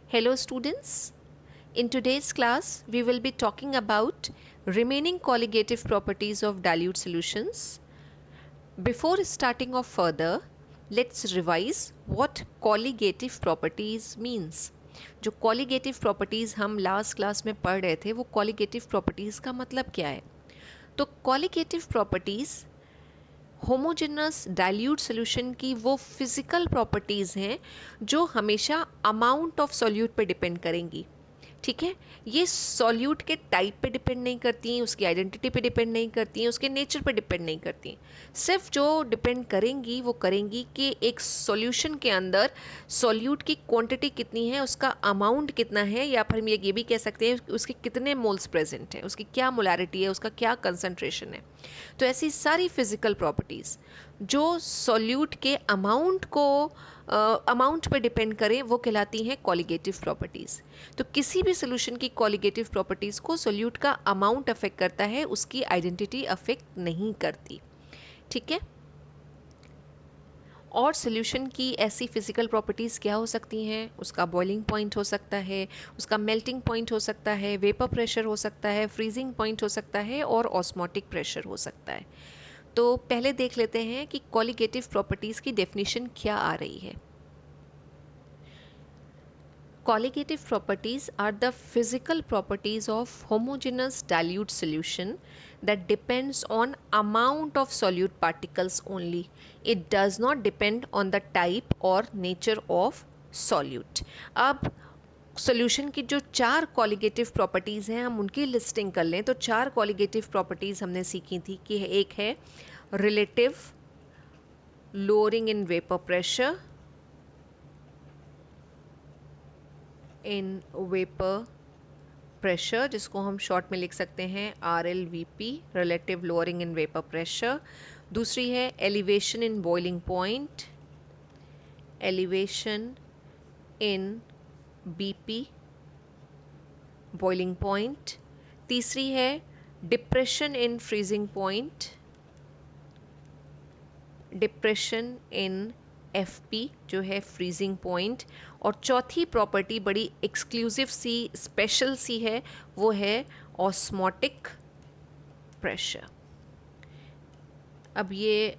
Hello students, in today's class we will be talking about remaining colligative properties of dilute solutions. Before starting off further, let's revise what colligative properties means. जो colligative properties हम last class में पढ़ रहे थे वो colligative properties का मतलब क्या है? तो colligative properties homogeneous dilute solution की वो फिजिकल प्रॉपर्टीज़ हैं जो हमेशा अमाउंट ऑफ सॉल्यूट पे डिपेंड करेंगी। ठीक है, ये सॉल्यूट के टाइप पे डिपेंड नहीं करती हैं, उसकी आइडेंटिटी पे डिपेंड नहीं करती हैं, उसके नेचर पे डिपेंड नहीं करती हैं। सिर्फ जो डिपेंड करेंगी वो करेंगी कि एक सॉल्यूशन के अंदर सॉल्यूट की क्वांटिटी कितनी है, उसका अमाउंट कितना है, या फिर हम ये भी कह सकते हैं उसके कितने मोल्स प्रेजेंट हैं, उसकी क्या मोलारिटी है, उसका क्या कंसंट्रेशन है। तो ऐसी सारी फिजिकल प्रॉपर्टीज़ जो सॉल्यूट के अमाउंट पे डिपेंड करें वो कहलाती हैं कॉलिगेटिव प्रॉपर्टीज़। तो किसी भी सोल्यूशन की कॉलिगेटिव प्रॉपर्टीज़ को सोल्यूट का अमाउंट अफेक्ट करता है, उसकी आइडेंटिटी अफेक्ट नहीं करती। ठीक है, और सोल्यूशन की ऐसी फिजिकल प्रॉपर्टीज़ क्या हो सकती हैं? उसका बॉइलिंग पॉइंट हो सकता है, उसका मेल्टिंग पॉइंट हो सकता है, वेपर प्रेशर हो सकता है, फ्रीजिंग पॉइंट हो सकता है और ऑस्मोटिक प्रेशर हो सकता है। तो पहले देख लेते हैं कि कॉलिगेटिव प्रॉपर्टीज़ की डेफिनेशन क्या आ रही है। Colligative properties are the physical properties of homogeneous dilute solution that depends on amount of solute particles only. It does not depend on the type or nature of solute. अब solution की जो 4 colligative properties हैं हम उनकी listing कर लें तो 4 colligative properties हमने सीखी थी कि एक है relative lowering in vapour pressure जिसको हम शॉर्ट में लिख सकते हैं RLVP, relative lowering in vapour pressure. दूसरी है elevation in boiling point, elevation in BP boiling point. तीसरी है depression in freezing point, depression in FP जो है फ्रीजिंग पॉइंट। और चौथी प्रॉपर्टी बड़ी एक्सक्लूसिव सी स्पेशल सी है, वो है ऑस्मोटिक प्रेशर। अब ये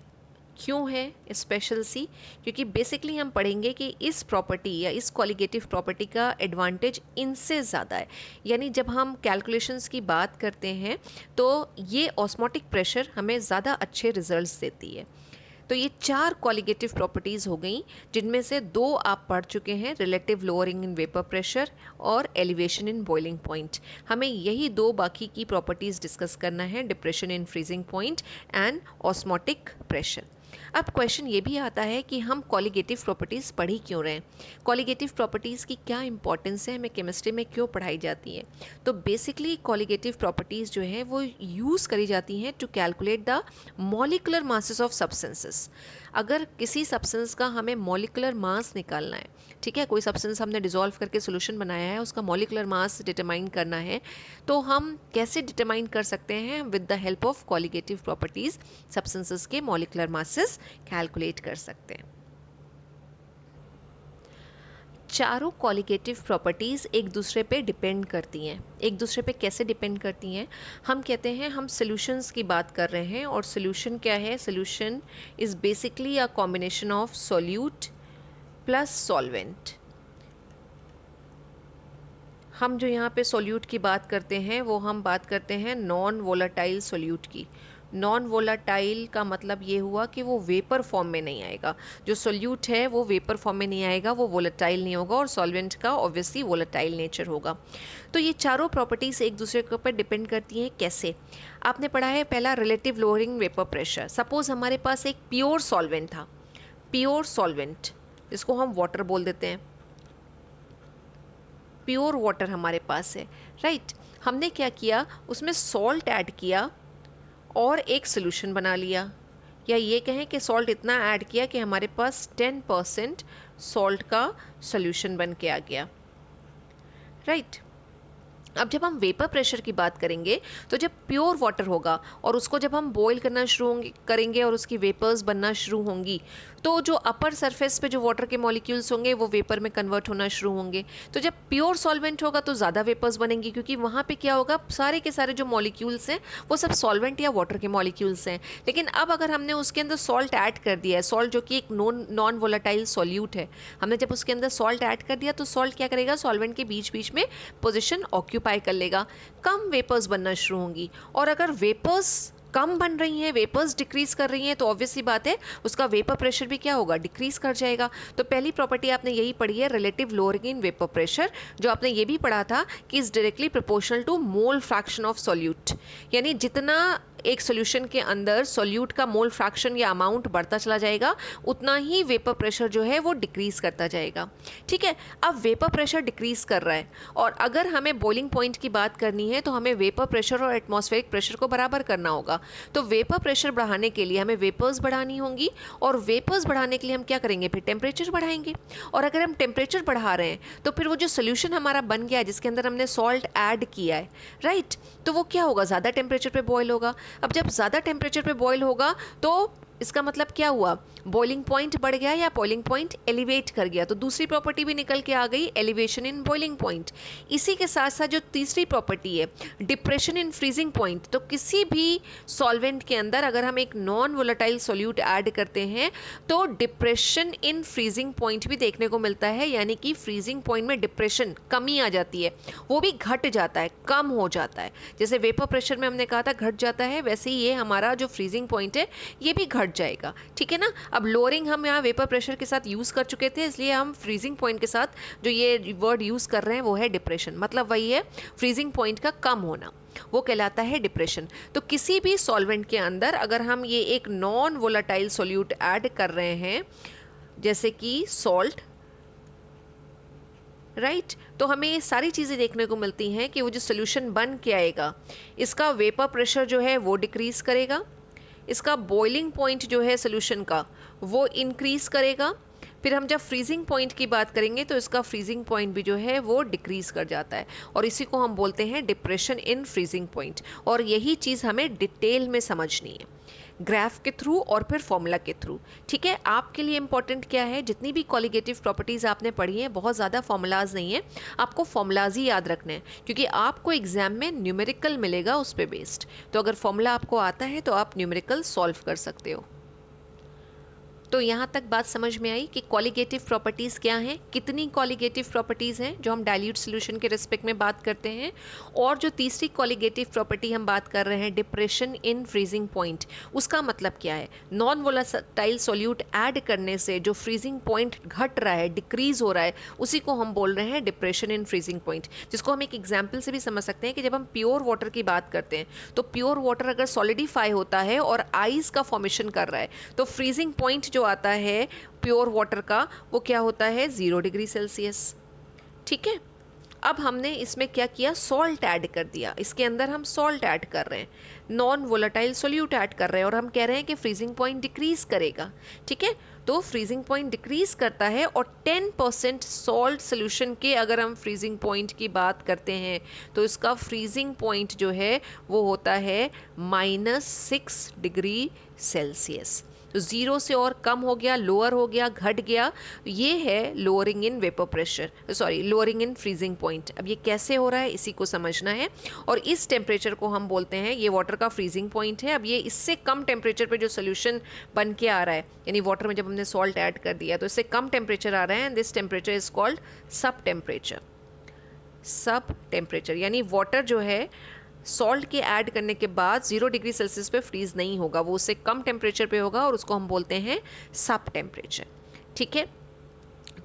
क्यों है स्पेशल सी? क्योंकि बेसिकली हम पढ़ेंगे कि इस प्रॉपर्टी या इस कॉलिगेटिव प्रॉपर्टी का एडवांटेज इनसे ज़्यादा है। यानी जब हम कैलकुलेशंस की बात करते हैं तो ये ऑस्मोटिक प्रेशर हमें ज़्यादा अच्छे रिजल्ट्स देती है। तो ये 4 कॉलिगेटिव प्रॉपर्टीज़ हो गई जिनमें से 2 आप पढ़ चुके हैं, relative lowering in vapour pressure और एलिवेशन इन बॉइलिंग पॉइंट। हमें यही 2 बाकी की प्रॉपर्टीज़ डिस्कस करना है, depression in freezing point and osmotic pressure. अब क्वेश्चन ये भी आता है कि हम कॉलिगेटिव प्रॉपर्टीज़ पढ़ ही क्यों रहे हैं, कॉलिगेटिव प्रॉपर्टीज़ की क्या इंपॉर्टेंस है, हमें केमिस्ट्री में क्यों पढ़ाई जाती है। तो बेसिकली कॉलिगेटिव प्रॉपर्टीज़ जो है वो यूज़ करी जाती हैं to calculate the molecular masses of substances. अगर किसी सब्सटेंस का हमें मॉलिकुलर मास निकालना है, ठीक है, कोई सब्सटेंस हमने डिसॉल्व करके सोल्यूशन बनाया है, उसका मॉलिकुलर मास डिटरमाइन करना है, तो हम कैसे डिटरमाइन कर सकते हैं? With the help of colligative properties substances के मॉलिकुलर मासेस कैलकुलेट कर सकते हैं। चारों कॉलिगेटिव प्रॉपर्टीज़ एक दूसरे पे डिपेंड करती हैं। एक दूसरे पे कैसे डिपेंड करती हैं? हम कहते हैं हम सॉल्यूशंस की बात कर रहे हैं, और सॉल्यूशन क्या है? Solution is basically a combination of solute plus solvent. हम जो यहाँ पे सॉल्यूट की बात करते हैं वो हम बात करते हैं नॉन वोलाटाइल सॉल्यूट की। नॉन वोलाटाइल का मतलब ये हुआ कि वो वेपर फॉर्म में नहीं आएगा। जो सोल्यूट है वो वेपर फॉर्म में नहीं आएगा, वो वोलेटाइल नहीं होगा, और सॉल्वेंट का ऑब्वियसली वोलेटाइल नेचर होगा। तो ये चारों प्रॉपर्टीज़ एक दूसरे के ऊपर डिपेंड करती हैं। कैसे? आपने पढ़ा है पहला relative lowering vapour pressure. Suppose हमारे पास एक प्योर सॉल्वेंट था, प्योर सॉल्वेंट जिसको हम वाटर बोल देते हैं, प्योर वाटर हमारे पास है, राइट। हमने क्या किया, उसमें सॉल्ट ऐड किया और एक सोल्यूशन बना लिया, या ये कहें कि सॉल्ट इतना ऐड किया कि हमारे पास 10% सॉल्ट का सोल्यूशन बन के आ गया, राइट। अब जब हम वेपर प्रेशर की बात करेंगे तो जब प्योर वाटर होगा और उसको जब हम बॉईल करना शुरू करेंगे और उसकी वेपर्स बनना शुरू होंगी तो जो अपर सरफेस पे जो वाटर के मॉलिक्यूल्स होंगे वो वेपर में कन्वर्ट होना शुरू होंगे। तो जब प्योर सॉल्वेंट होगा तो ज़्यादा वेपर्स बनेंगी, क्योंकि वहाँ पे क्या होगा, सारे के सारे जो मॉलिक्यूल्स हैं वो सब सॉल्वेंट या वाटर के मॉलिक्यूल्स हैं। लेकिन अब अगर हमने उसके अंदर सॉल्ट ऐड कर दिया है, सॉल्ट जो कि एक नॉन वोलेटाइल सॉल्यूट है, हमने जब उसके अंदर सॉल्ट ऐड कर दिया तो सॉल्ट क्या करेगा, सॉल्वेंट के बीच बीच में पोजीशन ऑक्यूपाई कर लेगा, कम वेपर्स बनना शुरू होंगी। और अगर वेपर्स कम बन रही हैं, वेपर्स डिक्रीज कर रही हैं, तो ऑब्वियसली बात है उसका वेपर प्रेशर भी क्या होगा, डिक्रीज कर जाएगा। तो पहली प्रॉपर्टी आपने यही पढ़ी है, relative lowering in vapour pressure, जो आपने ये भी पढ़ा था कि is directly proportional to mole fraction of solute, यानी जितना एक सॉल्यूशन के अंदर सॉल्यूट का मोल फ्रैक्शन या अमाउंट बढ़ता चला जाएगा उतना ही वेपर प्रेशर जो है वो डिक्रीज करता जाएगा। ठीक है, अब वेपर प्रेशर डिक्रीज कर रहा है और अगर हमें बॉइलिंग पॉइंट की बात करनी है तो हमें वेपर प्रेशर और एटमॉस्फेरिक प्रेशर को बराबर करना होगा। तो वेपर प्रेशर बढ़ाने के लिए हमें वेपर्स बढ़ानी होंगी और वेपर्स बढ़ाने के लिए हम क्या करेंगे, फिर टेम्परेचर बढ़ाएंगे। और अगर हम टेम्परेचर बढ़ा रहे हैं तो फिर वो जो सोल्यूशन हमारा बन गया है जिसके अंदर हमने सॉल्ट ऐड किया है, राइट, तो वो क्या होगा, ज़्यादा टेम्परेचर पे बॉयल होगा। अब जब ज़्यादा टेम्परेचर पे बॉयल होगा तो इसका मतलब क्या हुआ, बॉइलिंग पॉइंट बढ़ गया या बॉइलिंग पॉइंट एलिवेट कर गया। तो दूसरी प्रॉपर्टी भी निकल के आ गई, एलिवेशन इन बॉइलिंग पॉइंट। इसी के साथ साथ जो तीसरी प्रॉपर्टी है, डिप्रेशन इन फ्रीजिंग पॉइंट। तो किसी भी सॉल्वेंट के अंदर अगर हम एक नॉन वोलेटाइल सॉल्यूट ऐड करते हैं तो डिप्रेशन इन फ्रीजिंग पॉइंट भी देखने को मिलता है, यानी कि फ्रीजिंग पॉइंट में डिप्रेशन, कमी आ जाती है, वो भी घट जाता है, कम हो जाता है। जैसे वेपर प्रेशर में हमने कहा था घट जाता है, वैसे ही ये हमारा जो फ्रीजिंग पॉइंट है ये भी घट जाएगा। ठीक है ना। अब लोअरिंग हम यहाँ वेपर प्रेशर के साथ यूज कर चुके थे, इसलिए हम फ्रीजिंग पॉइंट के साथ जो ये वर्ड यूज कर रहे हैं वो है डिप्रेशन। मतलब वही है फ्रीजिंग पॉइंट का कम होना, वो कहलाता है डिप्रेशन। तो किसी भी सॉल्वेंट के अंदर अगर हम ये एक नॉन वोलेटाइल सॉल्यूट ऐड कर रहे हैं जैसे कि सॉल्ट, राइट, तो हमें ये सारी चीज़ें देखने को मिलती हैं कि वो जो सोल्यूशन बन के आएगा इसका वेपर प्रेशर जो है वो डिक्रीज करेगा, इसका बॉइलिंग पॉइंट जो है सोल्यूशन का वो इंक्रीज करेगा, फिर हम जब फ्रीजिंग पॉइंट की बात करेंगे तो इसका फ्रीजिंग पॉइंट भी जो है वो डिक्रीज कर जाता है और इसी को हम बोलते हैं डिप्रेशन इन फ्रीजिंग पॉइंट। और यही चीज़ हमें डिटेल में समझनी है, ग्राफ के थ्रू और फिर फॉर्मूला के थ्रू। ठीक है, आपके लिए इंपॉर्टेंट क्या है, जितनी भी कॉलिगेटिव प्रॉपर्टीज़ आपने पढ़ी हैं बहुत ज़्यादा फॉर्मूलाज नहीं है, आपको फॉर्मूलाज ही याद रखने हैं क्योंकि आपको एग्जाम में न्यूमेरिकल मिलेगा उस पर बेस्ड। तो अगर फॉर्मूला आपको आता है तो आप न्यूमेरिकल सॉल्व कर सकते हो। तो यहाँ तक बात समझ में आई कि कॉलिगेटिव प्रॉपर्टीज़ क्या हैं, कितनी कॉलिगेटिव प्रॉपर्टीज़ हैं जो हम डाइल्यूट सॉल्यूशन के रिस्पेक्ट में बात करते हैं। और जो तीसरी कॉलिगेटिव प्रॉपर्टी हम बात कर रहे हैं डिप्रेशन इन फ्रीजिंग पॉइंट, उसका मतलब क्या है, नॉन वोलेटाइल सॉल्यूट ऐड करने से जो फ्रीजिंग पॉइंट घट रहा है, डिक्रीज हो रहा है, उसी को हम बोल रहे हैं डिप्रेशन इन फ्रीजिंग पॉइंट। जिसको हम एक एग्जाम्पल से भी समझ सकते हैं कि जब हम प्योर वाटर की बात करते हैं तो प्योर वाटर अगर सॉलिडिफाई होता है और आइस का फॉर्मेशन कर रहा है तो फ्रीजिंग पॉइंट जो आता है प्योर वाटर का वो क्या होता है, 0 डिग्री सेल्सियस। ठीक है, अब हमने इसमें क्या किया, सॉल्ट ऐड कर दिया, इसके अंदर हम सॉल्ट ऐड कर रहे हैं, नॉन वोलेटाइल सॉल्यूट ऐड कर रहे हैं और हम कह रहे हैं कि फ्रीजिंग पॉइंट डिक्रीज करेगा। ठीक है, तो फ्रीजिंग पॉइंट डिक्रीज करता है और 10% सॉल्ट सोल्यूशन के अगर हम फ्रीजिंग पॉइंट की बात करते हैं तो इसका फ्रीजिंग पॉइंट जो है वो होता है -6 डिग्री सेल्सियस। तो 0 से और कम हो गया, लोअर हो गया, घट गया, ये है lowering in vapour pressure, sorry lowering in freezing point. अब ये कैसे हो रहा है इसी को समझना है और इस टेम्परेचर को हम बोलते हैं, ये वाटर का फ्रीजिंग पॉइंट है। अब ये इससे कम टेम्परेचर पे जो सोल्यूशन बन के आ रहा है, यानी वाटर में जब हमने सॉल्ट ऐड कर दिया तो इससे कम टेम्परेचर आ रहा है and this temperature is called सब टेम्परेचर। सब टेम्परेचर यानी वाटर जो है सॉल्ट के ऐड करने के बाद 0 डिग्री सेल्सियस पे फ्रीज नहीं होगा, वो उससे कम टेम्परेचर पे होगा और उसको हम बोलते हैं सब टेम्परेचर। ठीक है,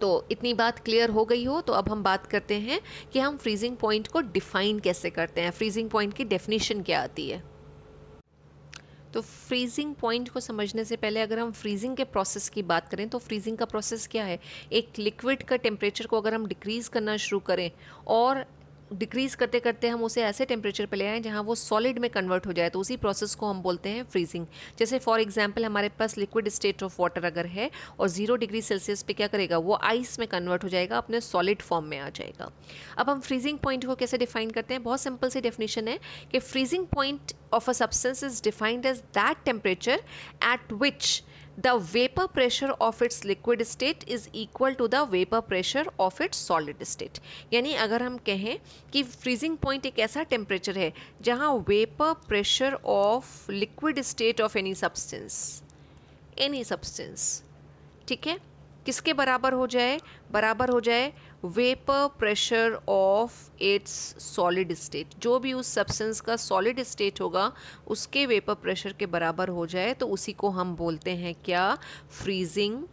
तो इतनी बात क्लियर हो गई हो तो अब हम बात करते हैं कि हम फ्रीजिंग पॉइंट को डिफाइन कैसे करते हैं, फ्रीजिंग पॉइंट की डेफिनेशन क्या आती है। तो फ्रीजिंग पॉइंट को समझने से पहले अगर हम फ्रीजिंग के प्रोसेस की बात करें तो फ्रीजिंग का प्रोसेस क्या है, एक लिक्विड का टेम्परेचर को अगर हम डिक्रीज़ करना शुरू करें और डिक्रीज़ करते करते हम उसे ऐसे टेम्परेचर पे ले आएँ जहाँ वो सॉलिड में कन्वर्ट हो जाए, तो उसी प्रोसेस को हम बोलते हैं फ्रीजिंग। जैसे फॉर एग्जांपल हमारे पास लिक्विड स्टेट ऑफ वाटर अगर है और 0 डिग्री सेल्सियस पे क्या करेगा, वो आइस में कन्वर्ट हो जाएगा, अपने सॉलिड फॉर्म में आ जाएगा। अब हम फ्रीजिंग पॉइंट को कैसे डिफाइन करते हैं, बहुत सिंपल सी डेफिनेशन है कि freezing point of a substance is defined as that temperature at which the vapour pressure of its liquid state is equal to the vapour pressure of its solid state. यानी अगर हम कहें कि freezing point एक ऐसा temperature है जहां vapour pressure of liquid state of any substance, ठीक है, किसके बराबर हो जाए? बराबर हो जाए vapour pressure of its solid state. जो भी उस सब्सटेंस का सॉलिड स्टेट होगा उसके वेपर प्रेशर के बराबर हो जाए तो उसी को हम बोलते हैं क्या? Freezing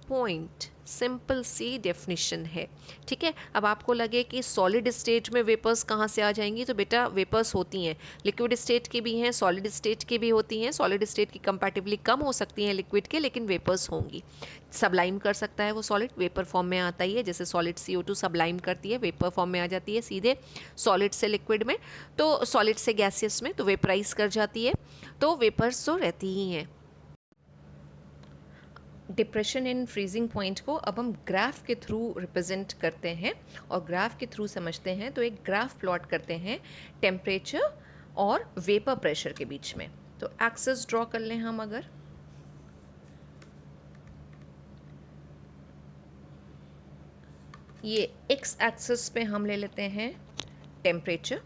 point. सिंपल सी डेफिनेशन है, ठीक है। अब आपको लगे कि सॉलिड स्टेट में वेपर्स कहाँ से आ जाएंगी, तो बेटा वेपर्स होती हैं, लिक्विड स्टेट की भी हैं, सॉलिड स्टेट की भी होती हैं। सॉलिड स्टेट की कंपैरेटिवली कम हो सकती हैं लिक्विड के, लेकिन वेपर्स होंगी। सबलाइम कर सकता है वो सॉलिड, वेपर फॉर्म में आता ही है, जैसे सॉलिड CO2 सबलाइम करती है, वेपर फॉर्म में आ जाती है सीधे सॉलिड से लिक्विड में, तो सॉलिड से गैसियस में, तो वेपराइज कर जाती है, तो वेपर्स तो रहती ही हैं। डिप्रेशन इन फ्रीजिंग पॉइंट को अब हम ग्राफ के थ्रू रिप्रेजेंट करते हैं और ग्राफ के थ्रू समझते हैं। तो एक ग्राफ प्लॉट करते हैं टेम्परेचर और वेपर प्रेशर के बीच में। तो एक्सेस ड्रॉ कर लें हम, अगर ये एक्स एक्सिस पे हम ले लेते हैं टेम्परेचर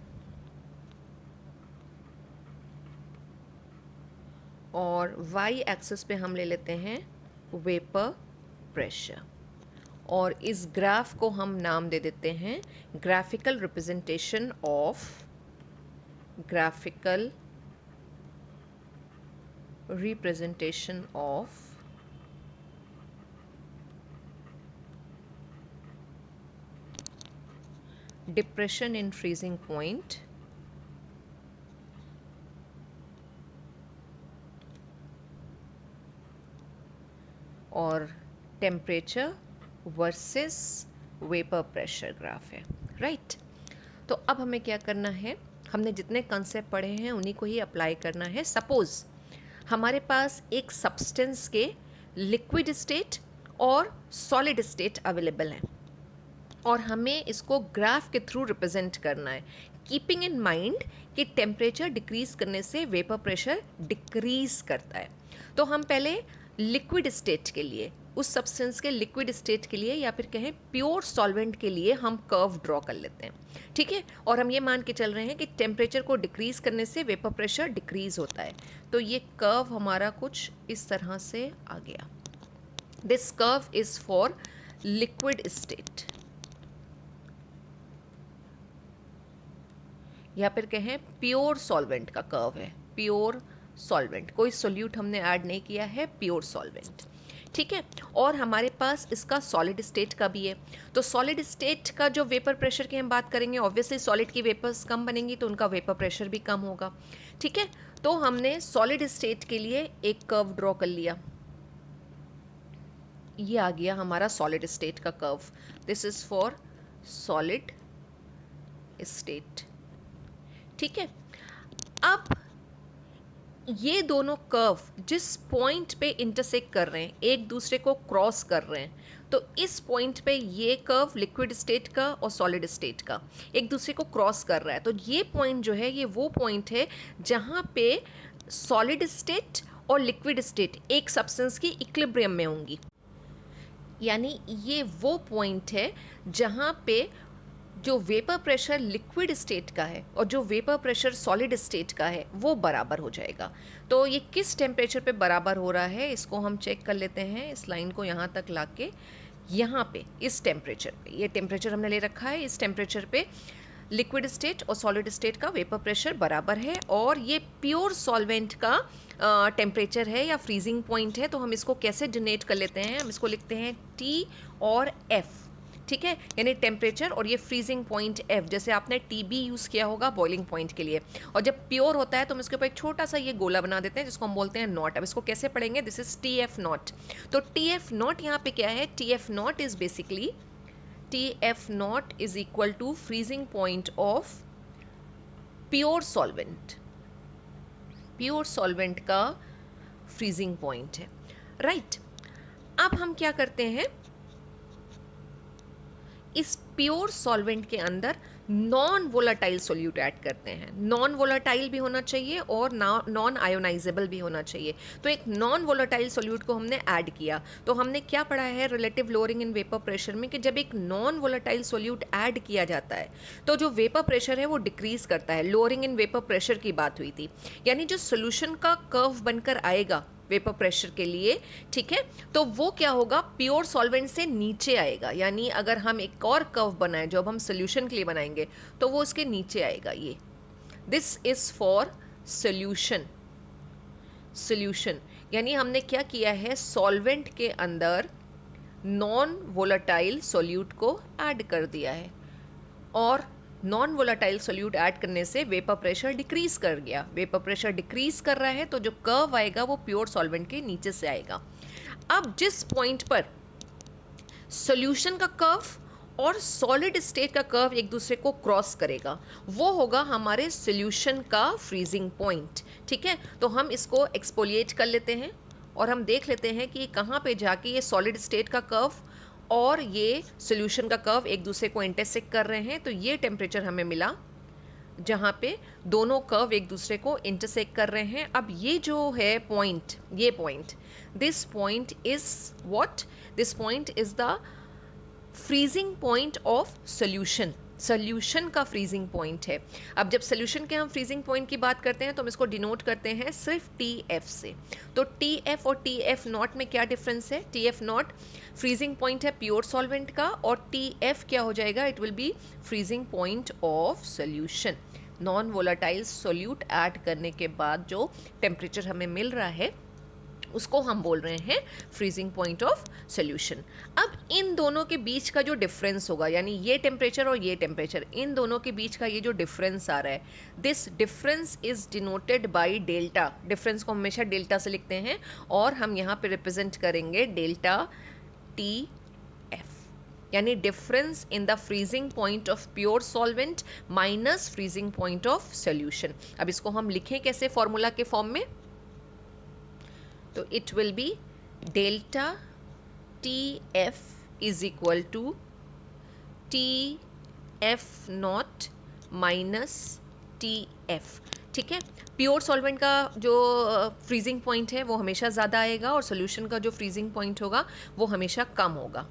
और वाई एक्सिस पे हम ले लेते हैं वेपर प्रेशर, और इस ग्राफ को हम नाम दे देते हैं graphical representation of depression in freezing point और temperature versus vapour pressure graph है, राइट। तो अब हमें क्या करना है, हमने जितने कंसेप्ट पढ़े हैं उन्हीं को ही अप्लाई करना है। सपोज हमारे पास एक सब्सटेंस के लिक्विड स्टेट और सॉलिड स्टेट अवेलेबल हैं और हमें इसको ग्राफ के थ्रू रिप्रेजेंट करना है, कीपिंग इन माइंड कि टेम्परेचर डिक्रीज करने से वेपर प्रेशर डिक्रीज करता है। तो हम पहले लिक्विड स्टेट के लिए, उस सब्सटेंस के लिक्विड स्टेट के लिए या फिर कहें प्योर सॉल्वेंट के लिए हम कर्व ड्रॉ कर लेते हैं, ठीक है। और हम ये मान के चल रहे हैं कि टेम्परेचर को डिक्रीज करने से वेपर प्रेशर डिक्रीज होता है। तो ये कर्व हमारा कुछ इस तरह से आ गया। This curve is for liquid state, या फिर कहें प्योर सॉल्वेंट का कर्व है, प्योर सॉल्वेंट, कोई सोल्यूट हमने ऐड नहीं किया है, प्योर सॉल्वेंट, ठीक है। और हमारे पास इसका सॉलिड स्टेट का भी है। तो सॉलिड स्टेट का जो वेपर प्रेशर की हम बात करेंगे, ऑब्वियसली सॉलिड की वेपर्स कम बनेंगी तो उनका वेपर प्रेशर भी कम होगा, ठीक है। तो हमने सॉलिड स्टेट के लिए एक कर्व ड्रॉ कर लिया, ये आ गया हमारा सॉलिड स्टेट का curve. This is for solid state, ठीक है। अब ये दोनों कर्व जिस पॉइंट पे इंटरसेक्ट कर रहे हैं, एक दूसरे को क्रॉस कर रहे हैं, तो इस पॉइंट पे ये कर्व लिक्विड स्टेट का और सॉलिड स्टेट का एक दूसरे को क्रॉस कर रहा है। तो ये पॉइंट जो है ये वो पॉइंट है जहाँ पे सॉलिड स्टेट और लिक्विड स्टेट एक सब्सटेंस की इक्विलिब्रियम में होंगी। यानी ये वो पॉइंट है जहाँ पे जो वेपर प्रेशर लिक्विड स्टेट का है और जो वेपर प्रेशर सॉलिड स्टेट का है वो बराबर हो जाएगा। तो ये किस टेम्परेचर पे बराबर हो रहा है इसको हम चेक कर लेते हैं। इस लाइन को यहाँ तक लाके यहाँ पे इस टेम्परेचर पे, ये टेम्परेचर हमने ले रखा है, इस टेम्परेचर पे लिक्विड स्टेट और सॉलिड स्टेट का वेपर प्रेशर बराबर है और ये प्योर सॉल्वेंट का टेम्परेचर है या फ्रीजिंग पॉइंट है। तो हम इसको कैसे डिनोट कर लेते हैं, हम इसको लिखते हैं T और F, ठीक है। यानी टेम्परेचर और ये फ्रीजिंग पॉइंट F, जैसे आपने TB यूज़ किया होगा बॉइलिंग पॉइंट के लिए। और जब प्योर होता है तो हम इसके ऊपर एक छोटा सा ये गोला बना देते हैं जिसको हम बोलते हैं नॉट। अब इसको कैसे पढ़ेंगे, दिस इज TF नॉट। तो TF नॉट यहाँ पे क्या है, TF not is basically TF not is equal to freezing point of pure solvent, pure solvent का फ्रीजिंग पॉइंट है, राइट। अब हम क्या करते हैं, इस प्योर सॉल्वेंट के अंदर नॉन वोलाटाइल सोल्यूट ऐड करते हैं। नॉन वोलाटाइल भी होना चाहिए और नॉन आयोनाइजेबल भी होना चाहिए। तो एक नॉन वोलाटाइल सोल्यूट को हमने ऐड किया, तो हमने क्या पढ़ा है relative lowering in vapour pressure में कि जब एक नॉन वोलाटाइल सोल्यूट ऐड किया जाता है तो जो वेपर प्रेशर है वो डिक्रीज करता है। लोअरिंग इन वेपर प्रेशर की बात हुई थी, यानी जो सोल्यूशन का कर्व बनकर आएगा वेपर प्रेशर के लिए, ठीक है, तो वो क्या होगा, प्योर सॉल्वेंट से नीचे आएगा। यानी अगर हम एक और कर्व बनाएं जो अब हम सोल्यूशन के लिए बनाएंगे तो वो उसके नीचे आएगा। ये this is for solution. Solution यानी हमने क्या किया है, सॉल्वेंट के अंदर नॉन वोलाटाइल सोल्यूट को ऐड कर दिया है और नॉन वोलाटाइल सोल्यूट ऐड करने से वेपर प्रेशर डिक्रीज कर गया। वेपर प्रेशर डिक्रीज कर रहा है तो जो कर्व आएगा वो प्योर सॉल्वेंट के नीचे से आएगा। अब जिस पॉइंट पर सॉल्यूशन का कर्व और सॉलिड स्टेट का कर्व एक दूसरे को क्रॉस करेगा वो होगा हमारे सॉल्यूशन का फ्रीजिंग पॉइंट। ठीक है, तो हम इसको एक्सपोलिएट कर लेते हैं और हम देख लेते हैं कि कहाँ पे जाके ये सॉलिड स्टेट का कर्व और ये सॉल्यूशन का कर्व एक दूसरे को इंटरसेक्ट कर रहे हैं। तो ये टेम्परेचर हमें मिला जहाँ पे दोनों कर्व एक दूसरे को इंटरसेक्ट कर रहे हैं। अब ये जो है पॉइंट, ये point, this point is what, this point is the freezing point of solution. Solution का फ्रीजिंग पॉइंट है। अब जब सॉल्यूशन के हम फ्रीजिंग पॉइंट की बात करते हैं तो हम इसको डिनोट करते हैं सिर्फ टी एफ से। तो टी एफ और टी एफ नॉट में क्या डिफरेंस है, T F not freezing point है प्योर सॉल्वेंट का और टी एफ क्या हो जाएगा, it will be freezing point of solution. Non volatile solute add करने के बाद जो टेम्परेचर हमें मिल रहा है उसको हम बोल रहे हैं फ्रीजिंग पॉइंट ऑफ सॉल्यूशन। अब इन दोनों के बीच का जो डिफरेंस होगा, यानी ये टेम्परेचर और ये टेम्परेचर, इन दोनों के बीच का ये जो डिफरेंस आ रहा है, this difference is denoted by delta. Difference को हमेशा डेल्टा से लिखते हैं और हम यहाँ पे रिप्रेजेंट करेंगे डेल्टा टी एफ, यानी difference in the freezing point of pure solvent minus freezing point of solution. अब इसको हम लिखें कैसे फॉर्मूला के फॉर्म में, तो it will be delta TF is equal to TF not minus TF। ठीक है, प्योर सॉल्वेंट का जो फ्रीजिंग पॉइंट है वो हमेशा ज़्यादा आएगा और सॉल्यूशन का जो फ्रीजिंग पॉइंट होगा वो हमेशा कम होगा।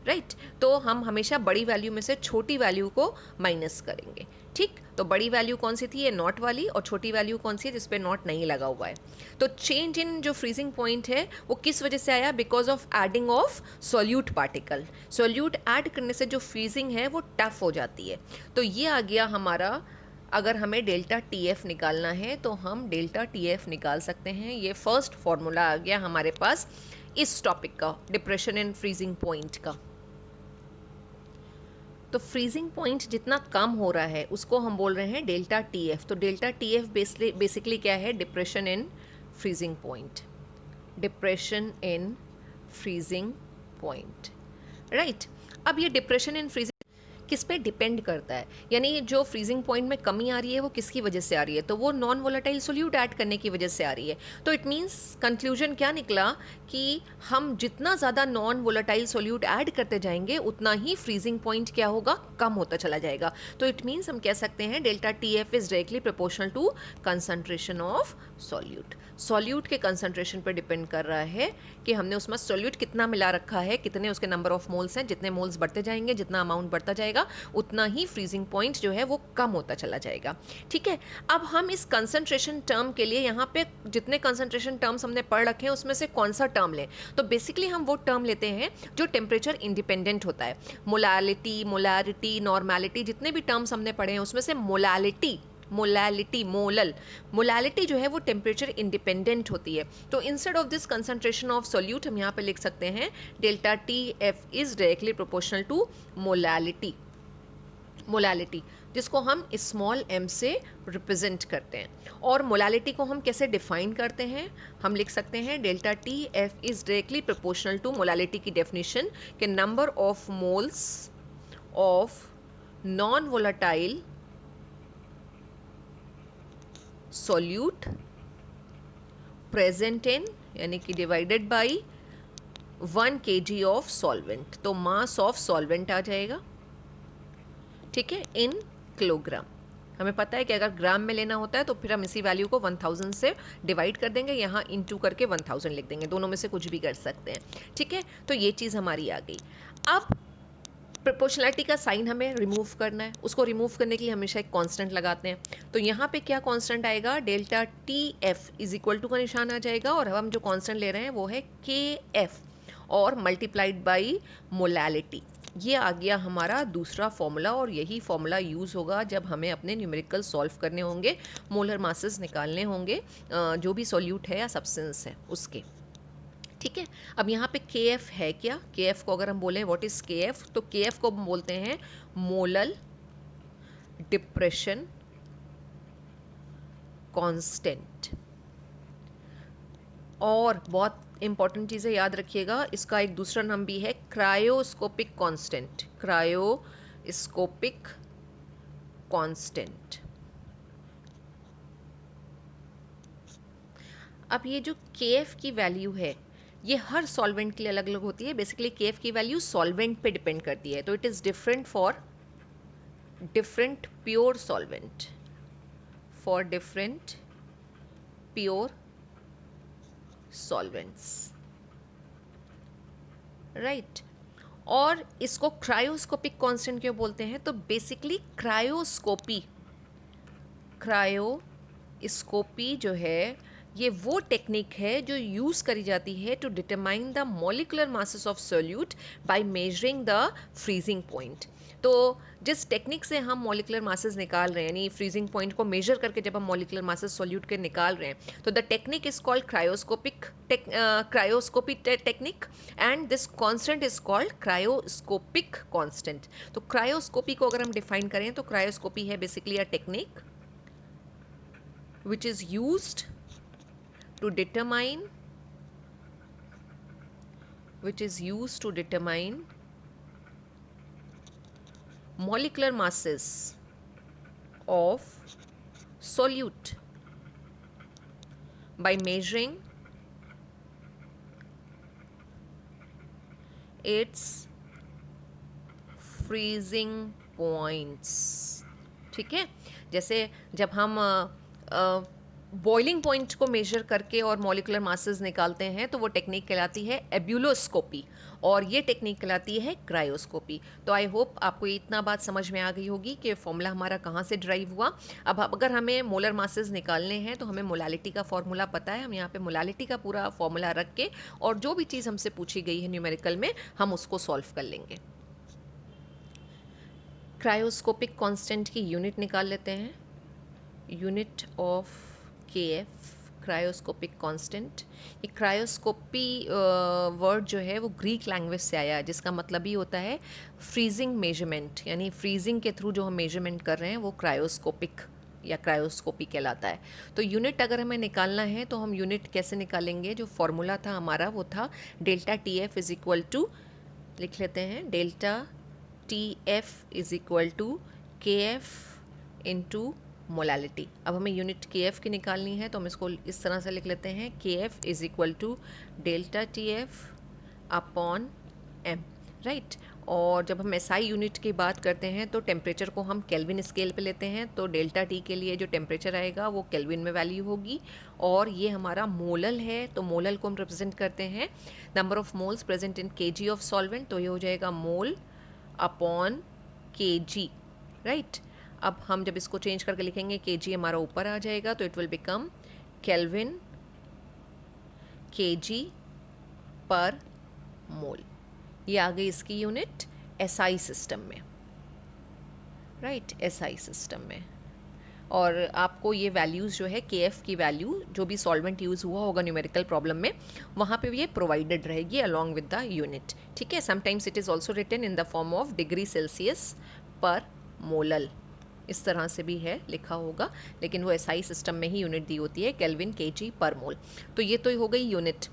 राइट, तो हम हमेशा बड़ी वैल्यू में से छोटी वैल्यू को माइनस करेंगे। ठीक, तो बड़ी वैल्यू कौन सी थी, ये नॉट वाली, और छोटी वैल्यू कौन सी है जिस पे नॉट नहीं लगा हुआ है। तो चेंज इन जो फ्रीजिंग पॉइंट है वो किस वजह से आया, because of adding of solute particle. Solute add करने से जो फ्रीजिंग है वो टफ हो जाती है। तो ये आ गया हमारा, अगर हमें डेल्टा टी एफ निकालना है तो हम डेल्टा टी एफ निकाल सकते हैं। ये फर्स्ट फॉर्मूला आ गया हमारे पास इस टॉपिक का, डिप्रेशन इन फ्रीजिंग पॉइंट का। तो फ्रीजिंग पॉइंट जितना कम हो रहा है उसको हम बोल रहे हैं डेल्टा टी एफ। तो डेल्टा टी एफ बेसिकली क्या है, depression in freezing point, depression in freezing point. Right, अब ये डिप्रेशन इन फ्रीजिंग किस पे डिपेंड करता है, यानी जो फ्रीजिंग पॉइंट में कमी आ रही है वो किसकी वजह से आ रही है, तो वो नॉन वोलेटाइल सोल्यूट ऐड करने की वजह से आ रही है। तो इट मीन्स कंक्लूजन क्या निकला कि हम जितना ज़्यादा नॉन वोलेटाइल सोल्यूट ऐड करते जाएंगे उतना ही फ्रीजिंग पॉइंट क्या होगा, कम होता चला जाएगा। तो इट मीन्स हम कह सकते हैं delta T F is directly proportional to concentration of solute. Solute के कंसंट्रेशन पर डिपेंड कर रहा है कि हमने उसमें सॉल्यूट कितना मिला रखा है, कितने उसके नंबर ऑफ मोल्स हैं। जितने मोल्स बढ़ते जाएंगे, जितना अमाउंट बढ़ता जाएगा, उतना ही फ्रीजिंग पॉइंट जो है वो कम होता चला जाएगा। ठीक है, अब हम इस कंसंट्रेशन टर्म के लिए यहाँ पे जितने कंसंट्रेशन टर्म्स हमने पढ़ रखे हैं उसमें से कौन सा टर्म लें, तो बेसिकली हम वो टर्म लेते हैं जो टेम्परेचर इंडिपेंडेंट होता है। मोलालिटी, मोलारिटी, नॉर्मेलिटी, जितने भी टर्म्स हमने पढ़े हैं उसमें से मोलालिटी, मोलालिटी जो है वो टेम्परेचर इंडिपेंडेंट होती है। तो instead of this concentration of solute हम यहाँ पे लिख सकते हैं delta T F is directly proportional to molality, molality जिसको हम स्मॉल m से रिप्रेजेंट करते हैं। और मोलालिटी को हम कैसे डिफाइन करते हैं, हम लिख सकते हैं delta T F is directly proportional to molality की डेफिनेशन के number of moles of non volatile solute present in, यानी कि divided by 1 kg of solvent, तो मास ऑफ सॉल्वेंट आ जाएगा। ठीक है, इन किलोग्राम। हमें पता है कि अगर ग्राम में लेना होता है तो फिर हम इसी वैल्यू को 1000 से डिवाइड कर देंगे, यहाँ इनटू करके 1000 लिख देंगे, दोनों में से कुछ भी कर सकते हैं, ठीक है। तो ये चीज़ हमारी आ गई। अब प्रोपोर्शनलिटी का साइन हमें रिमूव करना है, उसको रिमूव करने के लिए हमेशा एक कांस्टेंट लगाते हैं। तो यहाँ पे क्या कांस्टेंट आएगा, delta T F is equal to का निशान आ जाएगा, और अब हम जो कांस्टेंट ले रहे हैं वो है के एफ और मल्टीप्लाइड बाई मोलैलिटी। ये आ गया हमारा दूसरा फॉर्मूला, और यही फॉर्मूला यूज़ होगा जब हमें अपने न्यूमेरिकल सॉल्व करने होंगे, मोलर मासेस निकालने होंगे, जो भी सॉल्यूट है या सब्सटेंस है उसके, ठीक है। अब यहाँ पे के एफ है क्या, के एफ को अगर हम बोलें व्हाट इज के एफ, तो के एफ को हम बोलते हैं मोलल डिप्रेशन कांस्टेंट। और बहुत इंपॉर्टेंट चीज़ें याद रखिएगा, इसका एक दूसरा नाम भी है क्रायोस्कोपिक कांस्टेंट, क्रायोस्कोपिक कांस्टेंट। अब ये जो के एफ की वैल्यू है ये हर सॉल्वेंट के लिए अलग अलग होती है। बेसिकली के एफ की वैल्यू सॉल्वेंट पे डिपेंड करती है, तो it is different for different pure solvent, for different pure solvents, right. और इसको क्रायोस्कोपिक कांस्टेंट क्यों बोलते हैं, तो बेसिकली क्रायोस्कोपी जो है ये वो टेक्निक है जो यूज़ करी जाती है to determine the molecular masses of solute by measuring the freezing point. तो जिस टेक्निक से हम मॉलिक्यूलर मासेस निकाल रहे हैं, यानी फ्रीजिंग पॉइंट को मेजर करके जब हम मॉलिक्यूलर मासेस सोल्यूट के निकाल रहे हैं, तो the technique is called क्रायोस्कोपी technique, and this constant is called cryoscopic constant. तो क्रायोस्कोपी को अगर हम डिफाइन करें तो क्रायोस्कोपी है basically a technique which is used to determine molecular masses of solute by measuring its freezing points, ठीक है। जैसे जब हम बॉइलिंग पॉइंट को मेजर करके और मॉलिक्यूलर मासेस निकालते हैं तो वो टेक्निक कहलाती है एब्यूलोस्कोपी, और ये टेक्निक कहलाती है क्रायोस्कोपी। तो आई होप आपको इतना बात समझ में आ गई होगी कि फॉर्मूला हमारा कहाँ से ड्राइव हुआ। अब अगर हमें मोलर मासेस निकालने हैं तो हमें मोलालिटी का फॉर्मूला पता है, हम यहाँ पे मोलालिटी का पूरा फॉर्मूला रख के और जो भी चीज़ हमसे पूछी गई है न्यूमेरिकल में हम उसको सॉल्व कर लेंगे। क्रायोस्कोपिक कांस्टेंट की यूनिट निकाल लेते हैं, यूनिट ऑफ के एफ क्रायोस्कोपिक कांस्टेंट। ये क्रायोस्कोपी वर्ड जो है वो ग्रीक लैंग्वेज से आया है, जिसका मतलब ही होता है फ्रीजिंग मेजरमेंट, यानी फ्रीजिंग के थ्रू जो हम मेजरमेंट कर रहे हैं वो क्रायोस्कोपिक या क्रायोस्कोपी कहलाता है। तो यूनिट अगर हमें निकालना है तो हम यूनिट कैसे निकालेंगे, जो फॉर्मूला था हमारा वो था delta T F is equal to, लिख लेते हैं, delta T F is equal to K F into molality. अब हमें यूनिट के एफ की निकालनी है तो हम इसको इस तरह से लिख लेते हैं, K F is equal to delta T F upon M, right. और जब हम एसआई यूनिट की बात करते हैं तो टेम्परेचर को हम केल्विन स्केल पे लेते हैं, तो डेल्टा टी के लिए जो टेम्परेचर आएगा वो केल्विन में वैल्यू होगी। और ये हमारा मोलल है, तो मोलल को हम रिप्रेजेंट करते हैं number of moles present in KG of solvent, तो ये हो जाएगा मोल अपॉन केजी, राइट। अब हम जब इसको चेंज करके लिखेंगे केजी हमारा ऊपर आ जाएगा, तो it will become kelvin KG पर मोल। ये आ गई इसकी यूनिट एसआई सिस्टम में, राइट, एसआई सिस्टम में। और आपको ये वैल्यूज़ जो है के एफ की वैल्यू जो भी सॉल्वेंट यूज़ हुआ होगा न्यूमेरिकल प्रॉब्लम में वहाँ पे ये प्रोवाइडेड रहेगी अलॉन्ग विद द यूनिट, ठीक है। Sometimes it is also written in the form of degree Celsius per molal, इस तरह से भी है लिखा होगा, लेकिन वो एसआई सिस्टम में ही यूनिट दी होती है केल्विन केजी पर मोल। तो ये तो हो गई यूनिट।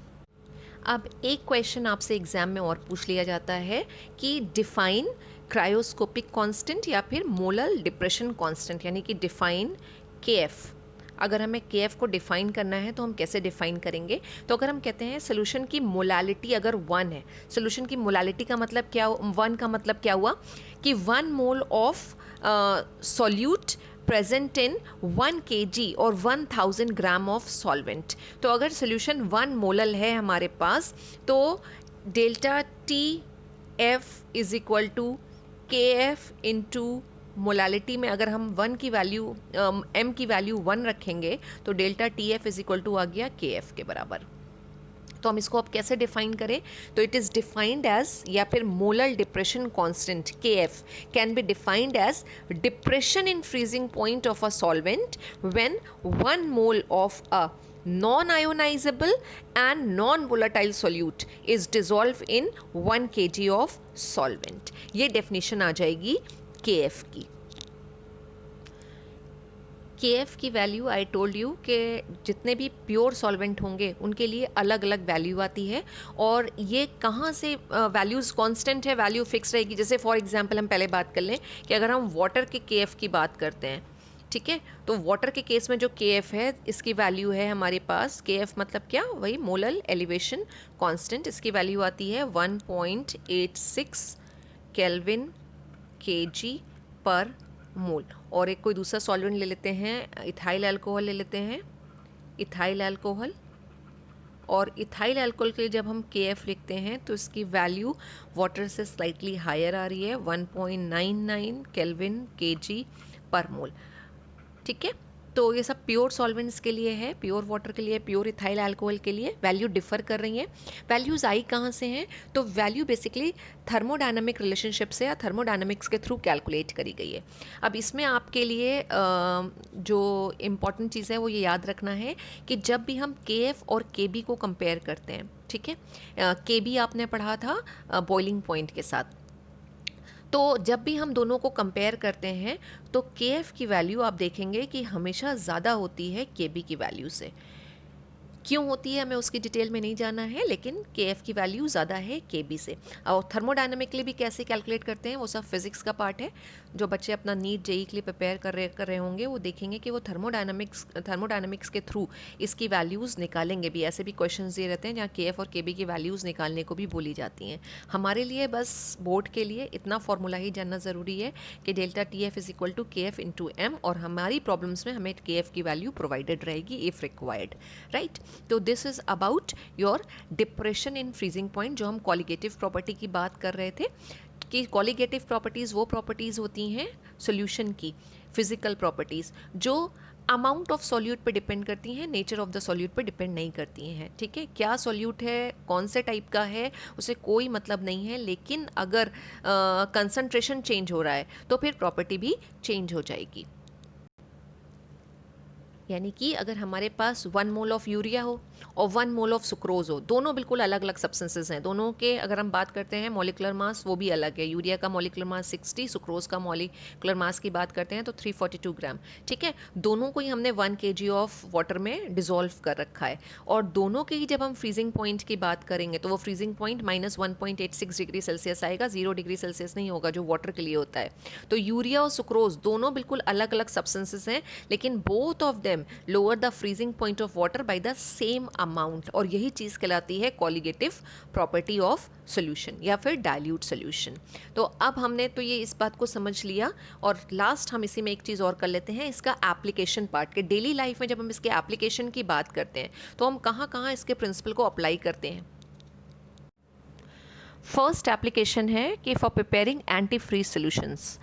अब एक क्वेश्चन आपसे एग्जाम में और पूछ लिया जाता है कि डिफाइन क्रायोस्कोपिक कांस्टेंट या फिर मोलल डिप्रेशन कांस्टेंट, यानी कि डिफाइन के एफ। अगर हमें के एफ को डिफाइन करना है तो हम कैसे डिफाइन करेंगे, तो अगर हम कहते हैं सोल्यूशन की मोलालिटी अगर 1 है, सोल्यूशन की मोलालिटी का मतलब क्या, 1 का मतलब क्या हुआ कि 1 mole of solute present in 1 kg और 1000 ग्राम ऑफ सॉल्वेंट। तो अगर सोल्यूशन 1 मोलल है हमारे पास तो delta T F is equal to K F into molality में अगर हम 1 की वैल्यू m की वैल्यू 1 रखेंगे तो delta T F is equal to आ गया के एफ के बराबर। तो हम इसको अब कैसे डिफाइन करें, तो इट इज़ डिफाइंड एज, या फिर molar depression constant K F can be defined as depression in freezing point of a solvent when 1 mole of a non-ionizable and non-volatile solute is dissolved in 1 kg of solvent। ये definition आ जाएगी KF की। KF की value I told you कि जितने भी pure solvent होंगे उनके लिए अलग अलग वैल्यू आती है, और ये कहाँ से वैल्यूज़ कांस्टेंट है, वैल्यू फिक्स रहेगी। जैसे फॉर एग्जांपल हम पहले बात कर लें कि अगर हम वाटर के KF की बात करते हैं, ठीक है, तो वाटर के केस में जो KF है इसकी वैल्यू है हमारे पास, KF मतलब क्या, वही मोलल एलिवेशन कांस्टेंट, इसकी वैल्यू आती है 1.86 केल्विन kg पर मोल। और एक कोई दूसरा सॉल्वेंट ले लेते हैं, इथाइल अल्कोहल ले लेते हैं, इथाइल अल्कोहल, और इथाइल अल्कोहल के लिए जब हम KF लिखते हैं तो इसकी वैल्यू वाटर से स्लाइटली हायर आ रही है, 1.99 केल्विन kg पर मोल। ठीक है, तो ये सब प्योर सॉल्वेंट्स के लिए है, प्योर वाटर के लिए, प्योर इथाइल अल्कोहल के लिए वैल्यू डिफर कर रही हैं। वैल्यूज़ आई कहाँ से हैं, तो वैल्यू बेसिकली थर्मोडायनामिक रिलेशनशिप से या थर्मोडायनामिक्स के थ्रू कैलकुलेट करी गई है। अब इसमें आपके लिए जो इम्पॉर्टेंट चीज़ है वो ये याद रखना है कि जब भी हम KF और KB को कंपेयर करते हैं, ठीक है, KB आपने पढ़ा था बॉइलिंग पॉइंट के साथ, तो जब भी हम दोनों को कंपेयर करते हैं तो KF की वैल्यू आप देखेंगे कि हमेशा ज़्यादा होती है KB की वैल्यू से। क्यों होती है हमें उसकी डिटेल में नहीं जाना है, लेकिन KF की वैल्यू ज़्यादा है KB से। और थर्मोडायनामिकली भी कैसे कैलकुलेट करते हैं वो सब फिजिक्स का पार्ट है। जो बच्चे अपना नीट JEE के लिए प्रिपेयर कर रहे होंगे वो देखेंगे कि वो थर्मोडायनामिक्स के थ्रू इसकी वैल्यूज़ निकालेंगे भी। ऐसे भी क्वेश्चन दिए रहते हैं जहाँ KF और KB की वैल्यूज़ निकालने को भी बोली जाती हैं। हमारे लिए बस बोर्ड के लिए इतना फॉर्मूला ही जानना ज़रूरी है कि delta TF is equal to KF into M, और हमारी प्रॉब्लम्स में हमें KF की वैल्यू प्रोवाइडेड रहेगी इफ़ रिक्वायर्ड, राइट। तो this is about your depression in freezing point. जो हम कॉलिगेटिव प्रॉपर्टी की बात कर रहे थे कि कॉलिगेटिव प्रॉपर्टीज़ वो प्रॉपर्टीज़ होती हैं सॉल्यूशन की, फिजिकल प्रॉपर्टीज़ जो अमाउंट ऑफ सॉल्यूट पे डिपेंड करती हैं, नेचर ऑफ द सॉल्यूट पे डिपेंड नहीं करती हैं। ठीक है, क्या सॉल्यूट है, कौन से टाइप का है, उसे कोई मतलब नहीं है, लेकिन अगर कंसंट्रेशन चेंज हो रहा है तो फिर प्रॉपर्टी भी चेंज हो जाएगी। यानी कि अगर हमारे पास 1 मोल ऑफ यूरिया हो और 1 मोल ऑफ सुक्रोज हो, दोनों बिल्कुल अलग अलग सब्सटेंसेस हैं, दोनों के अगर हम बात करते हैं मॉलिकुलर मास वो भी अलग है। यूरिया का मॉलिकुलर मास 60, सुक्रोज का मॉलिकुलर मास की बात करते हैं तो 342 ग्राम। ठीक है, दोनों को ही हमने 1 kg ऑफ वाटर में डिजोल्व कर रखा है, और दोनों के ही जब हम फ्रीजिंग पॉइंट की बात करेंगे तो वो फ्रीजिंग पॉइंट -1.86 डिग्री सेल्सियस आएगा, 0 डिग्री सेल्सियस नहीं होगा जो वाटर के लिए होता है। तो यूरिया और सुक्रोज दोनों बिल्कुल अलग अलग सब्सटेंसेस हैं, लेकिन both of them lower the freezing point of water by the same amount, और यही चीज़ कहलाती है कॉलिगेटिव प्रॉपर्टी ऑफ सोल्यूशन या फिर डाइल्यूट सोल्यूशन। तो अब हमने तो ये इस बात को समझ लिया, और लास्ट हम इसी में एक चीज़ और कर लेते हैं, इसका एप्लीकेशन पार्ट के। डेली लाइफ में जब हम इसके एप्लीकेशन की बात करते हैं तो हम कहाँ कहाँ इसके प्रिंसिपल को अप्लाई करते हैं। फर्स्ट एप्लीकेशन है कि for preparing anti freeze solutions,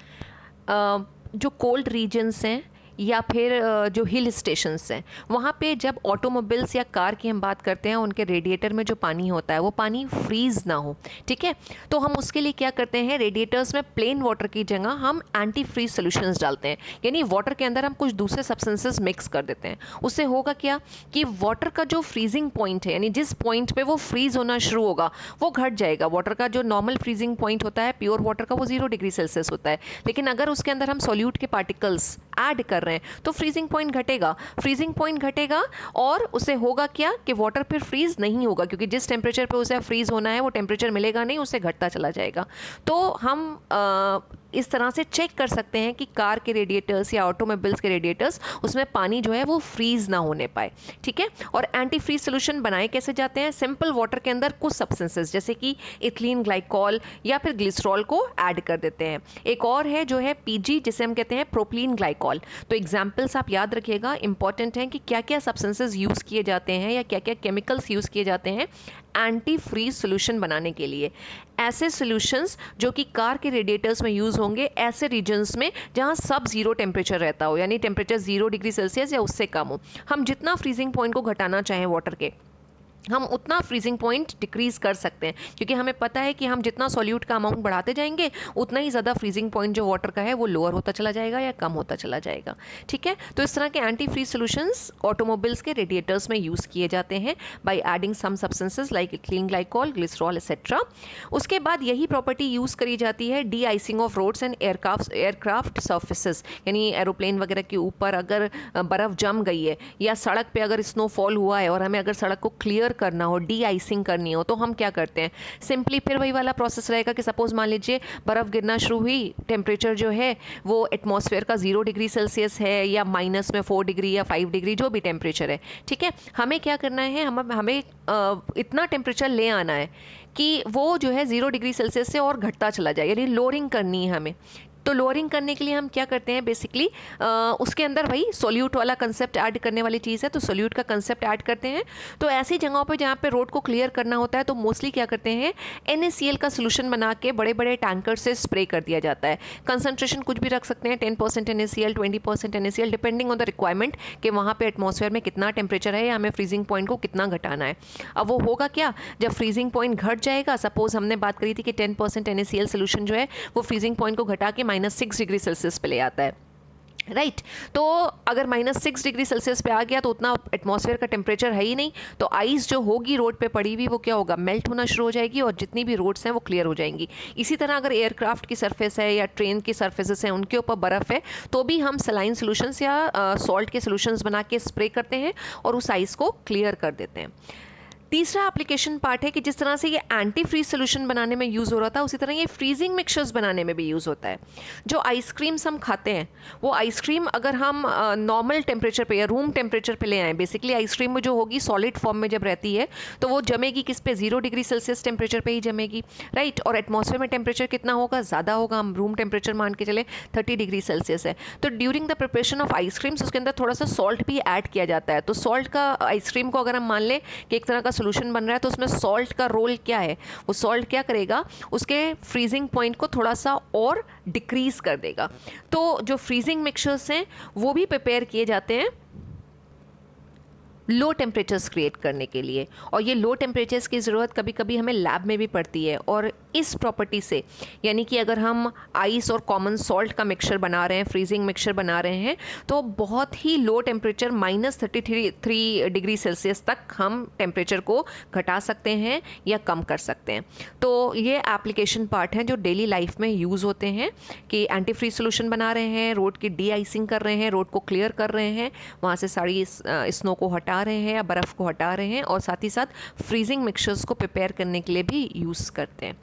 जो कोल्ड रीजन्स हैं या फिर जो हिल स्टेशंस हैं वहाँ पे जब ऑटोमोबाइल्स या कार की हम बात करते हैं, उनके रेडिएटर में जो पानी होता है वो पानी फ्रीज़ ना हो, ठीक है, तो हम उसके लिए क्या करते हैं, रेडिएटर्स में प्लेन वाटर की जगह हम एंटी फ्रीज सोल्यूशंस डालते हैं, यानी वाटर के अंदर हम कुछ दूसरे सब्सटेंसेस मिक्स कर देते हैं। उससे होगा क्या कि वाटर का जो फ्रीजिंग पॉइंट है, यानी जिस पॉइंट पे वो फ्रीज होना शुरू होगा वो घट जाएगा। वाटर का जो नॉर्मल फ्रीजिंग पॉइंट होता है प्योर वाटर का वो 0 डिग्री सेल्सियस होता है, लेकिन अगर उसके अंदर हम सॉल्यूट के पार्टिकल्स ऐड कर रहे हैं तो फ्रीजिंग पॉइंट घटेगा। फ्रीजिंग पॉइंट घटेगा और उसे होगा क्या कि वाटर फिर फ्रीज नहीं होगा, क्योंकि जिस टेम्परेचर पे उसे फ्रीज होना है वो टेम्परेचर मिलेगा नहीं, उसे घटता चला जाएगा। तो हम इस तरह से चेक कर सकते हैं कि कार के रेडिएटर्स या ऑटोमोबाइल्स के रेडिएटर्स उसमें पानी जो है वो फ्रीज ना होने पाए, ठीक है। और एंटी फ्रीज सोल्यूशन बनाए कैसे जाते हैं? सिंपल वाटर के अंदर कुछ सब्सटेंसेस जैसे कि इथिलीन ग्लाइकॉल या फिर ग्लिसरॉल को ऐड कर देते हैं। एक और है जो है पीजी, जिसे हम कहते हैं प्रोपिलीन ग्लाइकॉल। तो एग्जाम्पल्स आप याद रखिएगा, इंपॉर्टेंट है कि क्या क्या सब्सटेंसेस यूज़ किए जाते हैं या क्या क्या केमिकल्स यूज़ किए जाते हैं एंटी फ्रीज सोल्यूशन बनाने के लिए। ऐसे सॉल्यूशंस जो कि कार के रेडिएटर्स में यूज़ होंगे ऐसे रीजन्स में जहां सब जीरो टेम्परेचर रहता हो, यानी टेम्परेचर 0 डिग्री सेल्सियस या उससे कम हो। हम जितना फ्रीजिंग पॉइंट को घटाना चाहें वाटर के, हम उतना फ्रीजिंग पॉइंट डिक्रीज़ कर सकते हैं, क्योंकि हमें पता है कि हम जितना सॉल्यूट का अमाउंट बढ़ाते जाएंगे उतना ही ज़्यादा फ्रीजिंग पॉइंट जो वाटर का है वो लोअर होता चला जाएगा या कम होता चला जाएगा, ठीक है। तो इस तरह के एंटी फ्रीज सॉल्यूशंस ऑटोमोबाइल्स के रेडिएटर्स में यूज़ किए जाते हैं by adding some substances like ethylene glycol, glycerol etcetera. उसके बाद यही प्रॉपर्टी यूज़ करी जाती है de icing of roads and aircraft surfaces, यानी एरोप्लेन वगैरह के ऊपर अगर बर्फ़ जम गई है या सड़क पर अगर स्नोफॉल हुआ है और हमें अगर सड़क को क्लियर करना हो, डी आइसिंग करनी हो, तो हम क्या करते हैं? सिंपली फिर वही वाला प्रोसेस रहेगा कि सपोज मान लीजिए बर्फ़ गिरना शुरू हुई, टेम्परेचर जो है वो एटमॉस्फेयर का 0 डिग्री सेल्सियस है या माइनस में 4 डिग्री या 5 डिग्री जो भी टेम्परेचर है, ठीक है। हमें क्या करना है? हमें इतना टेम्परेचर ले आना है कि वो जो है 0 डिग्री सेल्सियस से और घटता चला जाए, यानी लोअरिंग करनी है हमें। तो लोअरिंग करने के लिए हम क्या करते हैं? बेसिकली उसके अंदर वही सोल्यूट वाला कंसेप्ट ऐड करने वाली चीज़ है, तो सोल्यूट का कंसेप्ट ऐड करते हैं। तो ऐसी जगहों पे जहाँ पे रोड को क्लियर करना होता है तो मोस्टली क्या करते हैं? NaCl का सोल्यूशन बना के बड़े बड़े टैंकर से स्प्रे कर दिया जाता है। कंसनट्रेशन कुछ भी रख सकते हैं, 10% NaCl, 20% NaCl, depending on the requirement कि वहाँ पे एटमॉस्फेयर में कितना टेम्परेचर है या हमें फ्रीजिंग पॉइंट को कितना घटाना है। अब वो होगा क्या? जब फ्रीजिंग पॉइंट घट जाएगा, सपोज हमने बात करी थी कि 10% NaCl सोल्यूशन जो है वो फ्रीजिंग पॉइंट को घटा के -6 डिग्री सेल्सियस पे ले आता है, राइट। तो अगर -6 डिग्री सेल्सियस पे आ गया तो उतना एटमॉस्फेयर का टेम्परेचर है ही नहीं, तो आइस जो होगी रोड पे पड़ी हुई वो क्या होगा? मेल्ट होना शुरू हो जाएगी और जितनी भी रोड्स हैं वो क्लियर हो जाएंगी। इसी तरह अगर एयरक्राफ्ट की सरफेस है या ट्रेन की सरफेसेस हैं उनके ऊपर बर्फ़ है तो भी हम सलाइन सोल्यूशंस या सॉल्ट के सोल्यूशंस बना के स्प्रे करते हैं और उस आइस को क्लियर कर देते हैं। तीसरा एप्लीकेशन पार्ट है कि जिस तरह से ये एंटी फ्रीज सोल्यूशन बनाने में यूज़ हो रहा था उसी तरह ये फ्रीजिंग मिक्सचर्स बनाने में भी यूज़ होता है। जो आइसक्रीम्स हम खाते हैं वो आइसक्रीम अगर हम नॉर्मल टेम्परेचर पे या रूम टेम्परेचर पे ले आएँ, बेसिकली आइसक्रीम में जो होगी सॉलिड फॉर्म में जब रहती है तो वो जमेगी किस पे? 0 डिग्री सेल्सियस टेम्परेचर पे ही जमेगी, राइट। और एटमॉस्फेयर में टेम्परेचर कितना होगा? ज़्यादा होगा, हम रूम टेम्परेचर मान के चले 30 डिग्री सेल्सियस है। तो during the preparation of ice creams उसके अंदर थोड़ा सा सॉल्ट भी ऐड किया जाता है। तो सॉल्ट का आइसक्रीम को अगर हम मान लें कि एक तरह का सोल्यूशन बन रहा है तो उसमें सॉल्ट का रोल क्या है? वो सॉल्ट क्या करेगा? उसके फ्रीजिंग पॉइंट को थोड़ा सा और डिक्रीज कर देगा। तो जो फ्रीजिंग मिक्सचर्स हैं वो भी प्रिपेयर किए जाते हैं लो टेम्परेचर्स क्रिएट करने के लिए, और ये लो टेम्परेचर्स की ज़रूरत कभी कभी हमें लैब में भी पड़ती है। और इस प्रॉपर्टी से, यानी कि अगर हम आइस और कॉमन सॉल्ट का मिक्सचर बना रहे हैं, फ्रीजिंग मिक्सचर बना रहे हैं, तो बहुत ही लो टेम्परेचर -33 डिग्री सेल्सियस तक हम टेम्परेचर को घटा सकते हैं या कम कर सकते हैं। तो ये एप्लीकेशन पार्ट हैं जो डेली लाइफ में यूज़ होते हैं कि एंटी फ्रीज सोल्यूशन बना रहे हैं, रोड की डी आइसिंग कर रहे हैं, रोड को क्लियर कर रहे हैं, वहाँ से सारी स्नो को हटा रहे हैं या बर्फ़ को हटा रहे हैं, और साथ ही साथ फ्रीजिंग मिक्सचर्स को प्रिपेयर करने के लिए भी यूज़ करते हैं।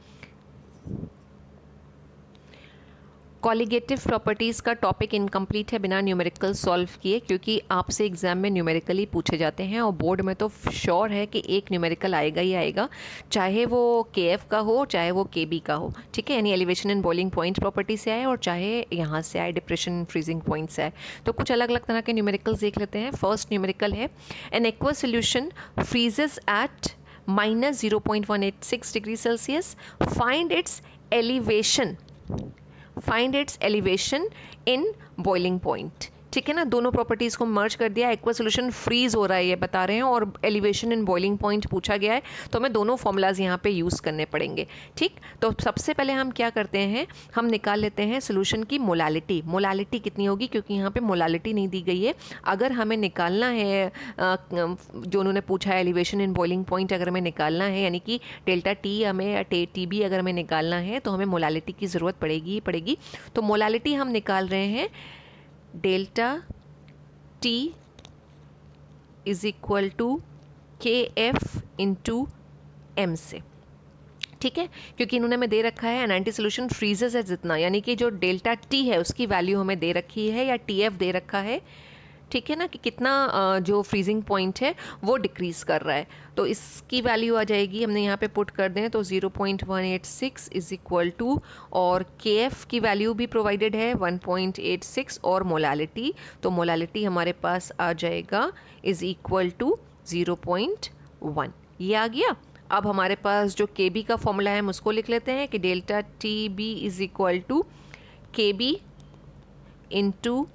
कॉलिगेटिव प्रॉपर्टीज़ का टॉपिक इनकम्प्लीट है बिना न्यूमेरिकल सॉल्व किए, क्योंकि आपसे एग्जाम में न्यूमेरिकली पूछे जाते हैं और बोर्ड में तो श्योर है कि एक न्यूमेरिकल आएगा ही आएगा, चाहे वो KF का हो चाहे वो KB का हो, ठीक है। यानी elevation and boiling point property से आए और चाहे यहाँ से आए डिप्रेशन फ्रीजिंग पॉइंट से आए। तो कुछ अलग अलग तरह के न्यूमेरिकल्स देख लेते हैं। फर्स्ट न्यूमेरिकल है an aqua solution freezes at -0.186 degree Celsius, find its elevation in boiling point, ठीक है ना। दोनों प्रॉपर्टीज़ को मर्ज कर दिया, एक्वा सोल्यूशन फ्रीज हो रहा है ये बता रहे हैं और एलिवेशन इन बॉइलिंग पॉइंट पूछा गया है, तो हमें दोनों फॉर्मूलाज यहाँ पे यूज़ करने पड़ेंगे, ठीक। तो सबसे पहले हम क्या करते हैं, हम निकाल लेते हैं सोल्यूशन की मोलालिटी। मोलालिटी कितनी होगी, क्योंकि यहाँ पे मोलालिटी नहीं दी गई है। अगर हमें निकालना है जो उन्होंने पूछा है एलिवेशन इन बॉइलिंग पॉइंट अगर हमें निकालना है, यानी कि डेल्टा T हमें TB अगर हमें निकालना है तो हमें मोलालिटी की ज़रूरत पड़ेगी ही पड़ेगी। तो मोलालिटी हम निकाल रहे हैं delta T is equal to KF into M से, ठीक है, क्योंकि इन्होंने हमें दे रखा है एन सोल्यूशन फ्रीजेस है जितना, यानी कि जो डेल्टा टी है उसकी वैल्यू हमें दे रखी है या टी एफ दे रखा है, ठीक है ना, कि कितना जो फ्रीजिंग पॉइंट है वो डिक्रीज़ कर रहा है। तो इसकी वैल्यू आ जाएगी, हमने यहाँ पे पुट कर दें तो 0.186 इज इक्वल टू, और के एफ की वैल्यू भी प्रोवाइडेड है 1.86, और मोलालिटी, तो मोलालिटी हमारे पास आ जाएगा इज इक्वल टू 0.1। ये आ गया। अब हमारे पास जो के बी का फॉर्मूला है हम उसको लिख लेते हैं कि delta T B is equal to K B into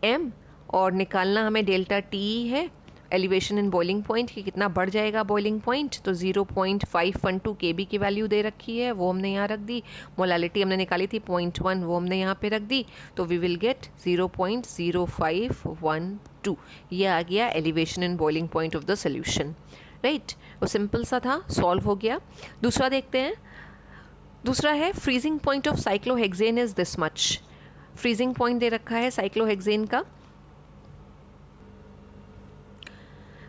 M, और निकालना हमें डेल्टा टी है, एलिवेशन इन बॉइलिंग पॉइंट कि कितना बढ़ जाएगा बॉइलिंग पॉइंट, तो 0.512 केबी की वैल्यू दे रखी है वो हमने यहाँ रख दी, मोलालिटी हमने निकाली थी 0.1 वो हमने यहाँ पे रख दी, तो वी विल गेट 0.0512। ये आ गया elevation in boiling point of the solution, right. वो सिंपल सा था, सॉल्व हो गया। दूसरा देखते हैं। दूसरा है freezing point of cyclohexane is this much. Freezing point दे रखा है साइक्लोहेक्सेन का,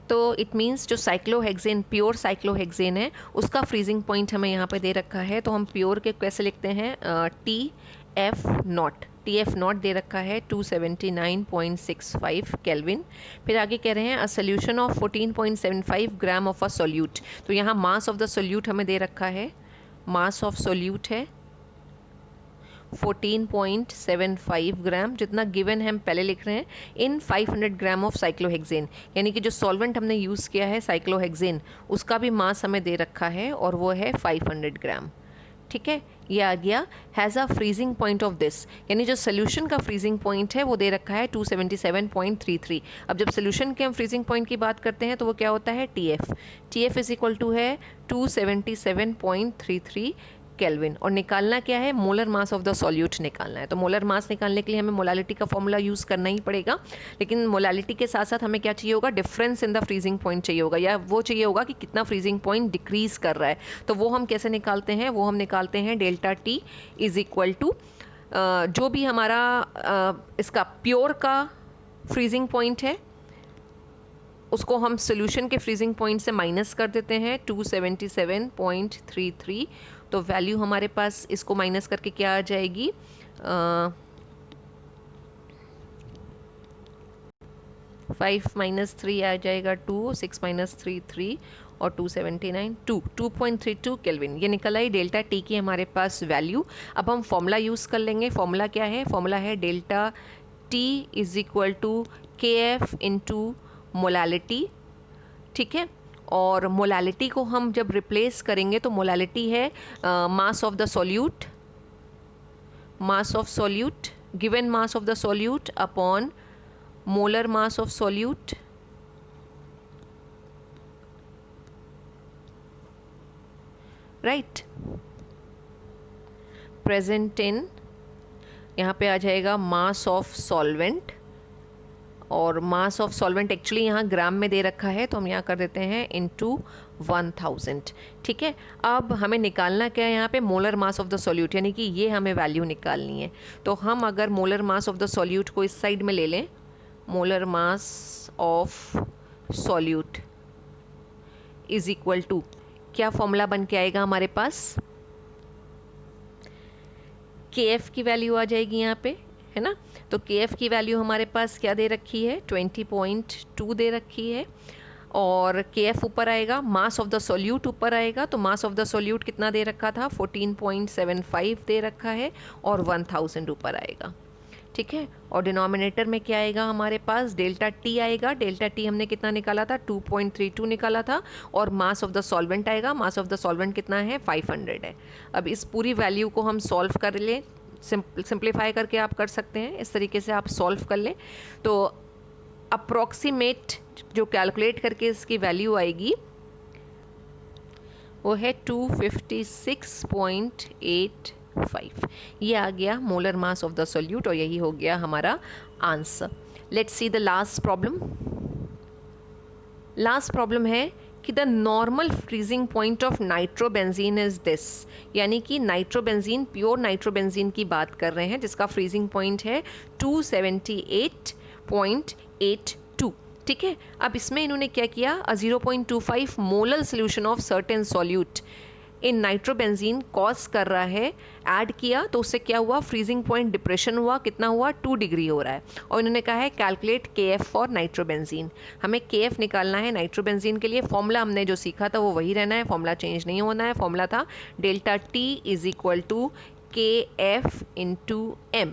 तो इट मीन्स जो साइक्लोहेक्सेन प्योर साइक्लोहेक्सेन है उसका फ्रीजिंग पॉइंट हमें यहाँ पे दे रखा है, तो हम प्योर के कैसे लिखते हैं, T F not, T F not they रखा है 279.65 केल्विन। फिर आगे कह रहे हैं a solution of 14.75 gram of a solute, तो यहाँ मास ऑफ द सोल्यूट हमें दे रखा है, मास ऑफ सोल्यूट है 14.75 ग्राम, जितना गिवन है हम पहले लिख रहे हैं, इन 500 ग्राम ऑफ साइक्लोहेक्सेन, यानी कि जो सॉल्वेंट हमने यूज़ किया है साइक्लोहेक्सेन उसका भी मास हमें दे रखा है और वो है 500 ग्राम, ठीक है। ये आ गया has a freezing point of this, यानी जो सोल्यूशन का फ्रीजिंग पॉइंट है वो दे रखा है 277.33। अब जब सोल्यूशन के हम फ्रीजिंग पॉइंट की बात करते हैं तो वो क्या होता है, T F, T F is equal to है 277.33 केल्विन, और निकालना क्या है, molar mass of the solute निकालना है। तो मोलर मास निकालने के लिए हमें मोलालिटी का फॉर्मूला यूज़ करना ही पड़ेगा, लेकिन मोलालिटी के साथ साथ हमें क्या चाहिए होगा, difference in the freezing point चाहिए होगा, या वो चाहिए होगा कि कितना फ्रीजिंग पॉइंट डिक्रीज कर रहा है। तो वो हम कैसे निकालते हैं, वो हम निकालते हैं delta T is equal to जो भी हमारा इसका प्योर का फ्रीजिंग पॉइंट है उसको हम सोल्यूशन के फ्रीजिंग पॉइंट से माइनस कर देते हैं 277.33, तो वैल्यू हमारे पास इसको माइनस करके क्या आ जाएगी, 5 - 3 आ जाएगा 2, 6 - 3 3, और 279 2.32 केल्विन। ये निकल आई डेल्टा टी की हमारे पास वैल्यू। अब हम फॉर्मूला यूज़ कर लेंगे। फॉर्मूला क्या है, फॉर्मूला है delta T is equal to K F into molality, ठीक है। और मोलालिटी को हम जब रिप्लेस करेंगे तो मोलालिटी है मास of the solute, mass of solute, given mass of the solute upon molar mass of solute, right, present in, यहाँ पे आ जाएगा मास ऑफ सॉल्वेंट, और मास ऑफ सॉल्वेंट एक्चुअली यहाँ ग्राम में दे रखा है तो हम यहाँ कर देते हैं इनटू 1000, ठीक है। अब हमें निकालना क्या है यहाँ पे, molar mass of the solute, यानी कि ये हमें वैल्यू निकालनी है। तो हम अगर molar mass of the solute को इस साइड में ले लें, molar mass of solute is equal to, क्या फॉर्मूला बन के आएगा हमारे पास, के एफ की वैल्यू आ जाएगी यहाँ पे, है ना। तो के एफ की वैल्यू हमारे पास क्या दे रखी है, 20.2 दे रखी है, और के एफ ऊपर आएगा, मास ऑफ द सॉल्यूट ऊपर आएगा, तो मास ऑफ द सॉल्यूट कितना दे रखा था, 14.75 दे रखा है, और 1000 ऊपर आएगा, ठीक है। और डिनोमिनेटर में क्या आएगा हमारे पास, डेल्टा टी आएगा। डेल्टा टी हमने कितना निकाला था, 2.32 निकाला था, और मास ऑफ द सॉल्वेंट आएगा, मास ऑफ द सॉल्वेंट कितना है, 500 है। अब इस पूरी वैल्यू को हम सॉल्व कर लें, सिंप्लीफाई करके आप कर सकते हैं, इस तरीके से आप सॉल्व कर लें, तो अप्रॉक्सीमेट जो कैलकुलेट करके इसकी वैल्यू आएगी वो है 256.85। ये आ गया molar mass of the solute, और यही हो गया हमारा answer. Let's see the last problem. Last problem है कि the normal freezing point of nitrobenzene is this, यानी कि नाइट्रोबेंजीन, प्योर नाइट्रोबेंजीन की बात कर रहे हैं जिसका फ्रीजिंग पॉइंट है 278.82, ठीक है। अब इसमें इन्होंने क्या किया, 0.25 molar solution of certain solute in nitrobenzene cause कर रहा है, ऐड किया तो उससे क्या हुआ, फ्रीजिंग पॉइंट डिप्रेशन हुआ, कितना हुआ 2 डिग्री हो रहा है। और इन्होंने कहा है कैलकुलेट KF फॉर नाइट्रोबेंजीन, हमें KF निकालना है नाइट्रोबेंजीन के लिए। फॉर्मूला हमने जो सीखा था वो वही रहना है, फॉर्मूला चेंज नहीं होना है। फॉर्मूला था delta T is equal to KF into M।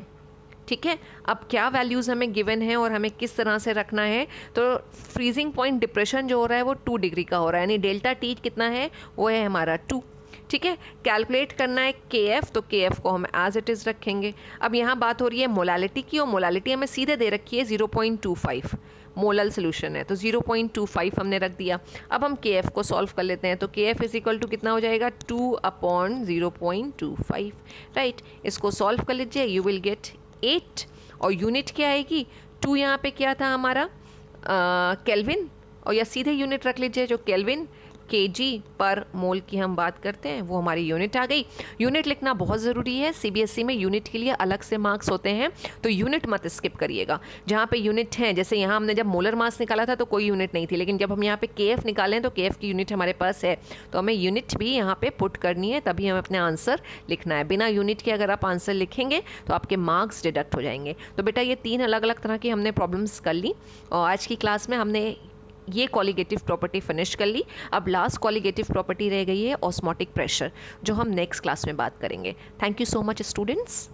ठीक है, अब क्या वैल्यूज़ हमें गिवन है और हमें किस तरह से रखना है, तो फ्रीजिंग पॉइंट डिप्रेशन जो हो रहा है वो 2 डिग्री का हो रहा है, यानी डेल्टा T कितना है, वो है हमारा 2। ठीक है, कैलकुलेट करना है KF, तो KF को हम एज इट इज़ रखेंगे। अब यहाँ बात हो रही है मोलालिटी की, और मोलालिटी हमें सीधे दे रखी है 0.25, मोलल सोल्यूशन है तो 0.25 हमने रख दिया। अब हम KF को सॉल्व कर लेते हैं, तो KF इज इक्वल टू कितना हो जाएगा, 2/0.25, राइट। इसको सॉल्व कर लीजिए, यू विल गेट 8, और यूनिट क्या आएगी, 2 यहाँ पे क्या था हमारा केल्विन, और या सीधे यूनिट रख लीजिए जो केल्विन kg पर मोल की हम बात करते हैं, वो हमारी यूनिट आ गई। यूनिट लिखना बहुत ज़रूरी है, CBSE में यूनिट के लिए अलग से मार्क्स होते हैं, तो यूनिट मत स्किप करिएगा। जहाँ पे यूनिट है, जैसे यहाँ हमने जब मोलर मास निकाला था तो कोई यूनिट नहीं थी, लेकिन जब हम यहाँ पे KF निकालें तो KF की यूनिट हमारे पास है, तो हमें यूनिट भी यहाँ पे पुट करनी है, तभी हमें अपने आंसर लिखना है। बिना यूनिट के अगर आप आंसर लिखेंगे तो आपके मार्क्स डिडक्ट हो जाएंगे। तो बेटा ये 3 अलग अलग तरह की हमने प्रॉब्लम्स कर ली, और आज की क्लास में हमने ये कॉलिगेटिव प्रॉपर्टी फिनिश कर ली। अब लास्ट कॉलिगेटिव प्रॉपर्टी रह गई है ऑस्मोटिक प्रेशर, जो हम नेक्स्ट क्लास में बात करेंगे। Thank you so much students.